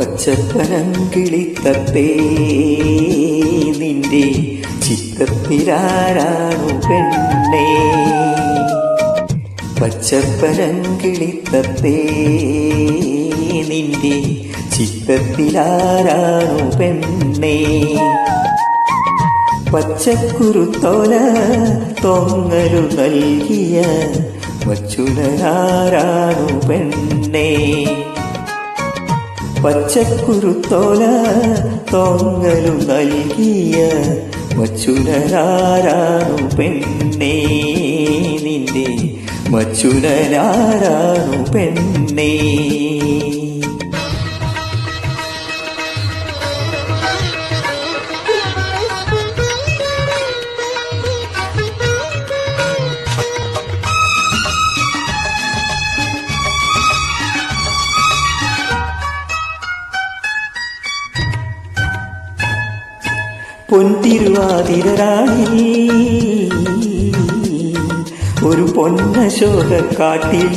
പച്ചപ്പനങ്കിളിത്തത്തേ നിന്റെ ചിത്തത്തിലാരാണു പെണ്ണേ? പച്ചപ്പനങ്കിളിത്തത്തേ നിന്റെ ചിത്തത്തിലാരാണു പെണ്ണേ? പച്ചക്കുരുത്തോല തൊങ്ങലു നൽകിയ വച്ചുലനാരാണു പെണ്ണേ? പച്ചക്കുരുത്തോല തൊങ്ങലു നൽകിയ വച്ചുലനാരാണു പെണ്ണേ? നിന്റെ വച്ചുലനാരാണു പെണ്ണേ? പൊൻതിരുവാതിരാണി ഒരു പൊന്നശോകക്കാട്ടിൽ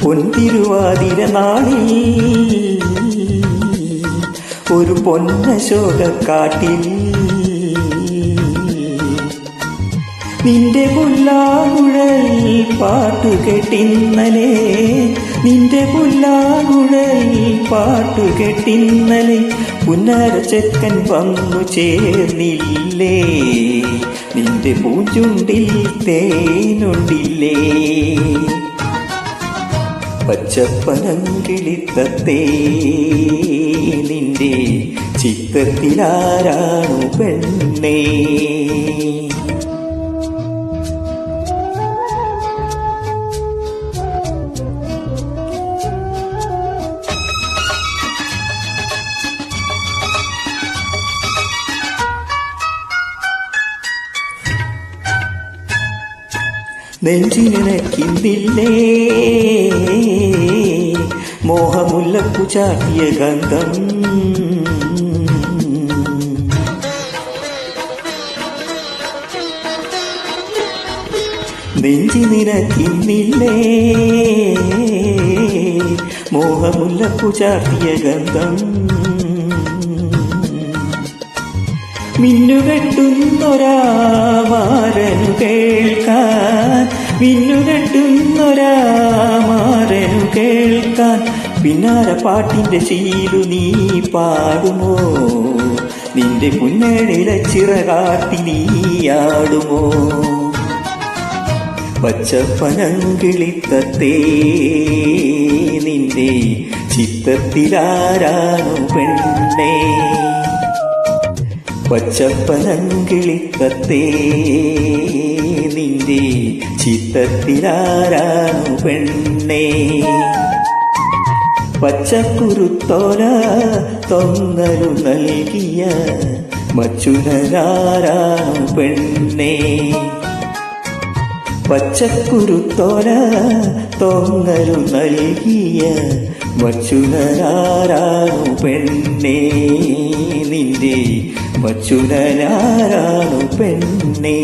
പൊൻതിരുവാതിര നാളിൽ ഒരു പൊന്നശോകക്കാട്ടിൽ നിന്റെ പുല്ലാകുഴൽ പാട്ടുകെട്ടിന്നലെ, നിന്റെ പുല്ലാകുഴൽ പാട്ടുകെട്ടിന്നലെ പുന്നരച്ചക്കൻ വന്നു ചേർന്നില്ലേ? നിന്റെ പൂഞ്ചുണ്ടിൽ തേനുണ്ടില്ലേ? പച്ചപ്പനങ്കിളിത്തത്തേ നിന്റെ ചിത്തത്തിലാരാണു പെണ്ണേ? നെഞ്ചിനിണക്കിന്നില്ലേ മോഹമുല്ലപ്പു ചാട്ടിയ ഗന്ധം? നെഞ്ചിനിണക്കിന്നില്ലേ മോഹമുല്ലപ്പു ചാട്ടിയ ഗന്ധം? മിന്നുകെട്ടുന്നൊരാ മാരനു കേൾക്കാൻ, മിന്നുകെട്ടുന്നൊരാ മാരനു കേൾക്കാൻ പിന്നാര പാട്ടിന്റെ ശീലു നീ പാടുമോ? നിന്റെ കുഞ്ഞടിലെ ചിറകാട്ടി നീയാടുമോ? പച്ചപ്പനങ്കിളിത്തത്തേ നിന്റെ ചിത്തത്തിലാരാണു പെണ്ണേ? പച്ചപ്പനങ്കിളിത്തത്തേ നിന്റെ ചിത്തത്തിലാരാണു പെണ്ണേ? പച്ചക്കുരുത്തോല തൊങ്ങലു നൽകിയ മച്ചുനരാരാണു പെണ്ണേ? പച്ചക്കുരുത്തോല തൊങ്ങലു നൽകിയ വച്ചുനരാരാണു പെണ്ണേ? നിന്റെ വച്ചുനരാരാണു പെണ്ണേ?